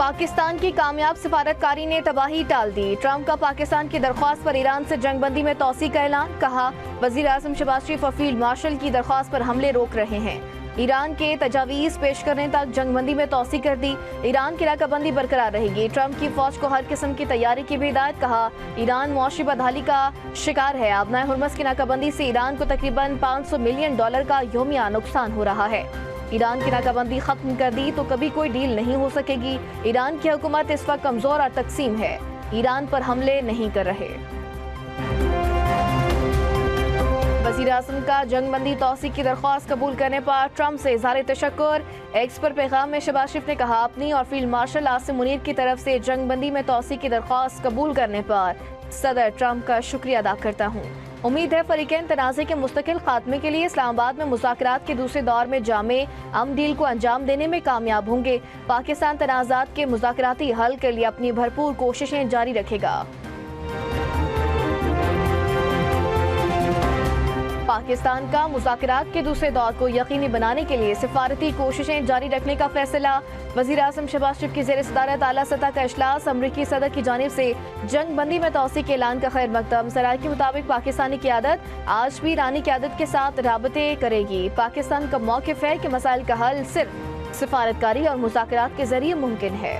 पाकिस्तान की कामयाब सिफारतकारी ने तबाही टाल दी। ट्रंप का पाकिस्तान की दरख्वास्त पर ईरान से जंगबंदी में तौसी का ऐलान। कहा, वजीर आजम शहबाज शरीफ और फील्ड मार्शल की दरख्वास्त पर हमले रोक रहे हैं। ईरान के तजावीज़ पेश करने तक जंगबंदी में तौसी कर दी। ईरान की नाकाबंदी बरकरार रहेगी। ट्रंप की फौज को हर किस्म की तैयारी की भी हिदायत। कहा, ईरान मुआशी बदहाली का शिकार है। आबनाए हुर्मुज़ की नाकाबंदी से ईरान को तकरीबन $500 मिलियन का यौमिया नुकसान हो रहा है। ईरान की नाकाबंदी खत्म कर दी तो कभी कोई डील नहीं हो सकेगी। ईरान की हुकूमत इस वक्त कमजोर और तकसीम है। ईरान पर हमले नहीं कर रहे। वज़ीर आज़म का जंगबंदी तौसी की दरख्वास्त कबूल करने पर ट्रंप से इज़हार तशक्कुर। एक्स पर पैगाम में शहबाज शरीफ ने कहा, अपनी और फील्ड मार्शल आसिम मुनीर की तरफ से जंगबंदी में तौसी की दरख्वास्त कबूल करने पर सदर ट्रंप का शुक्रिया अदा करता हूँ। उम्मीद है फरीकैन तनाज़े के मुस्तकिल खात्मे के लिए इस्लामाबाद में मुज़ाकरात के दूसरे दौर में जामे अमन डील को अंजाम देने में कामयाब होंगे। पाकिस्तान तनाज़ात के मुज़ाकराती हल के लिए अपनी भरपूर कोशिशें जारी रखेगा। पाकिस्तान का मुज़ाकरात के दूसरे दौर को यकीनी बनाने के लिए सिफारती कोशिशें जारी रखने का फैसला। वज़ीर आज़म शहबाज शरीफ की ज़ेर सदारत आला सतह का इजलास। अमरीकी सदर की जानिब से जंगबंदी में तौसी के ऐलान का खैर मकदम। ज़राए के मुताबिक पाकिस्तानी क़यादत आज भी ईरानी क़यादत के साथ राबते करेगी। पाकिस्तान का मौक़िफ़ है कि मसाइल का हल सिर्फ सिफारतकारी और मुज़ाकरात के ज़रिए मुमकिन है।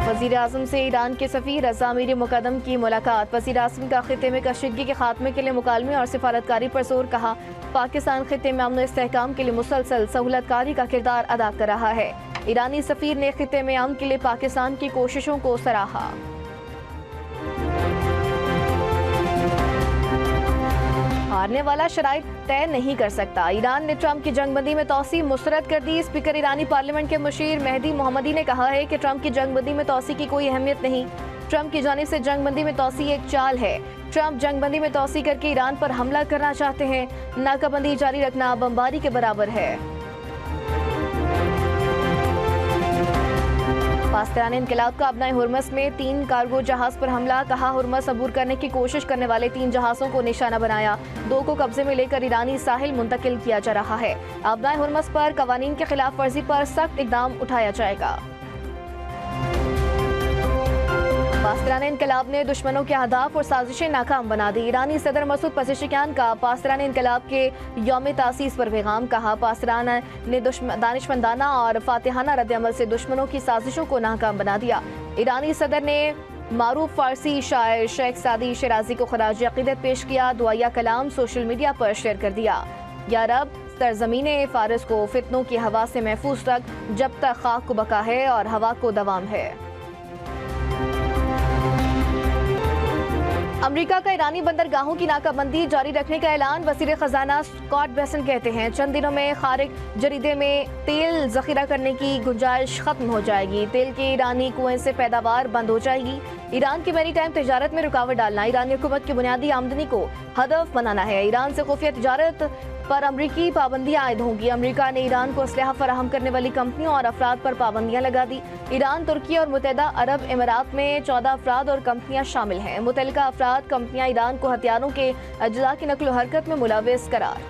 वज़ीर आज़म से ईरान के सफ़ीर रज़ा मीर मुक़द्दम की मुलाकात। वज़ीर आज़म का ख़ित्ते में कशीदगी के खात्मे के लिए मुकालमे और सिफारतकारी पर जोर। कहा, पाकिस्तान ख़ित्ते में अमन इस्तेहकाम के लिए मुसलसल सहूलतकारी का किरदार अदा कर रहा है। ईरानी सफ़ीर ने ख़ित्ते में अमन के लिए पाकिस्तान की कोशिशों को सराहा। हारने वाला शराइत तय नहीं कर सकता। ईरान ने ट्रंप की जंगबंदी में तौसी मुस्तरद कर दी। स्पीकर ईरानी पार्लियामेंट के मुशीर मेहदी मोहम्मदी ने कहा है कि ट्रंप की जंगबंदी में तौसी की कोई अहमियत नहीं। ट्रंप की जानिब से जंगबंदी में तौसी एक चाल है। ट्रंप जंगबंदी में तौसी करके ईरान पर हमला करना चाहते हैं। नाकाबंदी जारी रखना बमबारी के बराबर है। पाकिस्तान इनकलाब का अबनाए हुर्मुज़ में 3 कार्गो जहाज पर हमला। कहा, हुर्मुज़ अबूर करने की कोशिश करने वाले 3 जहाज़ों को निशाना बनाया। 2 को कब्जे में लेकर ईरानी साहिल मुंतकिल किया जा रहा है। अबनाए हुर्मुज़ पर कवानीन के खिलाफ वर्जी पर सख्त इक़दाम उठाया जाएगा। पाकिस्तान इनकलाब ने दुश्मनों के अहदाफ और साजिशें नाकाम बना दी। ईरानी सदर मसूद पज़ेशिकियान का पाकिस्तान इनकलाब के यौम तासीस पर पैगाम। कहा, पाकिस्तान ने दानिशमंदाना और फातिहाना रद्द-ए-अमल से दुश्मनों की साजिशों को नाकाम बना दिया। ईरानी सदर ने मारूफ फारसी शायर शेख सादी शिराजी को खराज अक़ीदत पेश किया। दुआया कलाम सोशल मीडिया पर शेयर कर दिया। या रब, सरज़मीने फारस को फितनों की हवा से महफूज रख, जब तक खाक को बका है और हवा को दवाम है। अमेरिका का ईरानी बंदरगाहों की नाकाबंदी जारी रखने का ऐलान। वज़ीर ख़जाना स्कॉट बेसन कहते हैं, चंद दिनों में खारिज जरीदे में तेल ज़ख़ीरा करने की गुंजाइश खत्म हो जाएगी। तेल के ईरानी कुएं से पैदावार बंद हो जाएगी। ईरान की मैरी टाइम तजारत में रुकावट डालना ईरानी हुकूमत की बुनियादी आमदनी को हदफ बनाना है। ईरान से खुफिया तजारत पर अमरीकी पाबंदियां आयद होंगी। अमरीका ने ईरान को असलहा फराहम करने वाली कंपनियों और अफराद पर पाबंदियां लगा दी। ईरान, तुर्की और मुत्तहदा अरब अमीरात में 14 अफराद और कंपनियां शामिल हैं। मुतल्लिका अफराद कंपनियां ईरान को हथियारों के अज्जा की नकलो हरकत में मुलव्वस करार।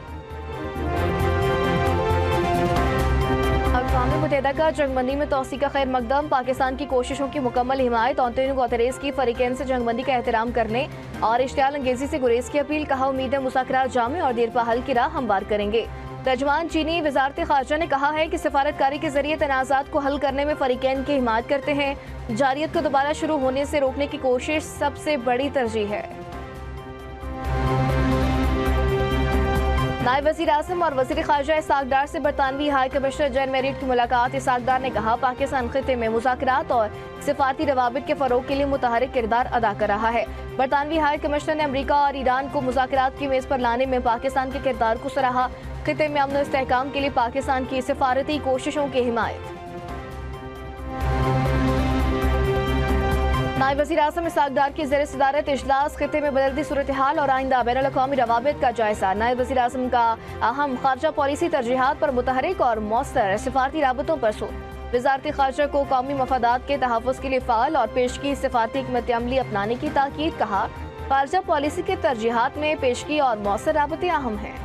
अक़वाम मुत्तहिदा का जंगबंदी में तौसी का खैर मकदम। पाकिस्तान की कोशिशों की मुकम्मल हिमायत। एंटोनियो गुतेरेस की फरीकैन से जंगबंदी का एहतराम करने और इश्तियाल अंगेजी से गुरेज की अपील। कहा, उम्मीद है मुज़ाकरात जामे और देरपा हल की राह हमवार करेंगे। तर्जुमान चीनी वज़ारत ख़ारजा ने कहा है कि सिफारतकारी के जरिए तनाज़ात को हल करने में फरीकैन की हिमायत करते हैं। जारियत को दोबारा शुरू होने से रोकने की कोशिश सबसे बड़ी तरजीह है। नायब वज़ीर आज़म और वज़ीर ख़ारजा इसाक डार से बरतानवी हाई कमिश्नर जैन मेरिट की मुलाकात। इसाक डार ने कहा, पाकिस्तान ख़ित्ते में मुज़ाकरात और सिफारती रवाबित के फ़रोग़ के लिए मुतहरिक किरदार अदा कर रहा है। बरतानवी हाई कमिश्नर ने अमरीका और ईरान को मुज़ाकरात की मेज़ पर लाने में पाकिस्तान के किरदार को सराहा। ख़ित्ते में अमन और इस्तेहकाम के लिए पाकिस्तान की सिफारती कोशिशों की हिमायत। नायब वज़ीर आज़म इसाक डार की ज़ेर सदारत इजलास। ख़ित्ते में बदलती सूरत हाल और आइंदा बैनुल अक़वामी रवाबित का जायजा। नायब वज़ीर आज़म का अहम ख़ारजा पॉलिसी तरजीहात पर मुतहरिक और मौसर सिफारती राबतों पर जोर। वज़ारत ख़ारजा को कौमी मफादात के तहफ़्फ़ुज़ के लिए फ़ाल और पेशगी सिफारती हिकमत अमली अपनाने की ताकीद। कहा, ख़ारजा पॉलिसी के तरजीहात में पेशगी और मौसर राबते अहम हैं।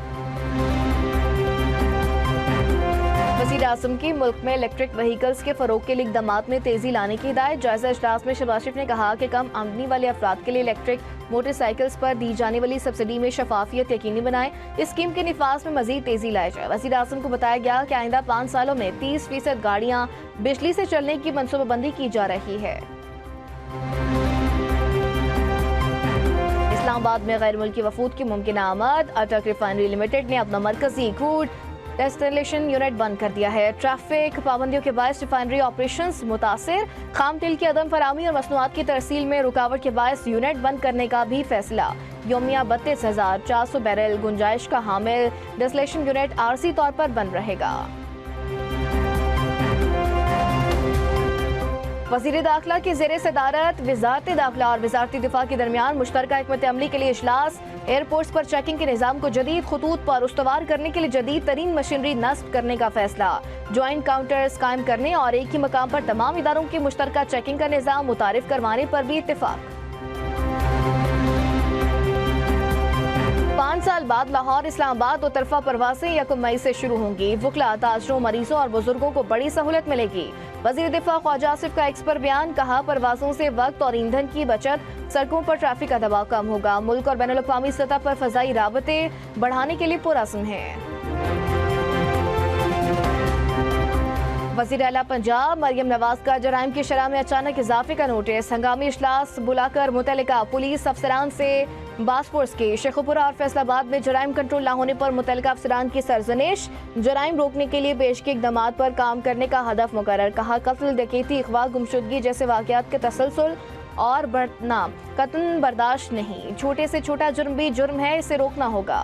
वज़ीर आज़म की मुल्क में इलेक्ट्रिक व्हीकल्स के फरोग के लिए इक़दामात में तेजी लाने की हिदायत। जायजा इजलास में शहबाज शरीफ ने कहा कि कम आमदनी वाले अफराद के लिए इलेक्ट्रिक मोटरसाइकिल्स पर दी जाने वाली सब्सिडी में शफाफियत यकीनी बनाएं। इस स्कीम के निफाज में मजीद तेजी लाई जाए। वज़ीर आज़म को बताया गया कि आइंदा 5 सालों में 30% गाड़ियाँ बिजली से चलने की मनसूबाबंदी की जा रही है। इस्लामाबाद में गैर मुल्की वफूद की मुमकिन आमद। अटक रिफाइनरी लिमिटेड ने अपना मरकजी क्रूड डिस्टिलेशन यूनिट बंद कर दिया है। ट्रैफिक पाबंदियों के बायस रिफाइनरी ऑपरेशंस मुतासिर। खाम तेल की अदम फरामी और मसनूआत की तरसील में रुकावट के बायस यूनिट बंद करने का भी फैसला। योमिया 32,400 बैरल गुंजाइश का हामिल डिस्टिलेशन यूनिट आरजी तौर पर बंद रहेगा। वज़ीर दाखिला की ज़ेरे सदारत वज़ारत दाखिला और वज़ारत दिफा के दरमियान मुश्तरका हिकमत अमली के लिए इजलास। एयरपोर्ट्स पर चेकिंग के निज़ाम को जदीद खतूत पर उस्तवार करने के लिए जदीद तरीन मशीनरी नस्ब करने का फैसला। ज्वाइंट काउंटर्स कायम करने और एक ही मकाम पर तमाम इदारों की मुश्तरका चेकिंग का निज़ाम मुतारिफ करवाने पर भी इत्तेफाक। 5 साल बाद लाहौर इस्लामाबाद दो तरफा परवासें 1 मई से शुरू होंगी। वुकला, ताजरों, मरीजों और बुजुर्गों को बड़ी सहूलत मिलेगी। वज़ीर दिफा ख्वाजा आसिफ का एक्स पर बयान। कहा, परवाजों से वक्त और ईंधन की बचत, सड़कों पर ट्रैफिक का दबाव कम होगा। मुल्क और बैनुल अक़वामी सतह पर फ़ज़ाई राबते बढ़ाने के लिए पुरअज़्म है। वज़ीर आला पंजाब मरियम नवाज का जराइम की शरह में अचानक इजाफे का नोटिस। हंगामी इजलास बुलाकर मुतल्लिका पुलिस अफसरान से बासपुर्स के शेखुपुरा और फैसलाबाद में जराइम कंट्रोल न होने पर मुतल्लिका अफसरान की सरजनिश। जराइम रोकने के लिए पेश के इक़दामात पर काम करने का हदफ मुकर्रर। कहा, कत्ल, डकैती, अगवा, गुमशुदगी जैसे वाक़यात के तसलसल और बढ़ना कतन बर्दाश्त नहीं। छोटे से छोटा जुर्म भी जुर्म है, इसे रोकना होगा।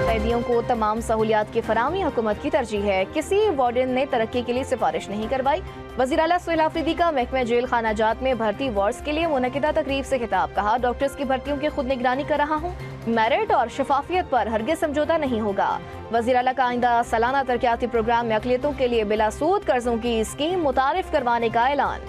कैदियों को तमाम सहूलियात की फराहमी हुकूमत की तरजीह है। किसी वार्डन ने तरक्की के लिए सिफारिश नहीं करवाई। वज़ीर आला सुहेल आफरीदी का महकमा जेल खानाजात में भर्ती वार्ड्स के लिए मुनक़िदा तकरीब से खिताब। कहा, डॉक्टर्स की भर्तियों की खुद निगरानी कर रहा हूँ। मेरिट और शफाफियत पर हरगिज़ समझौता नहीं होगा। वज़ीर आला का आइंदा सालाना तरक्याती प्रोग्राम में अक़लियतों के लिए बिला सूद कर्जों की स्कीम मुतारिफ करवाने का ऐलान।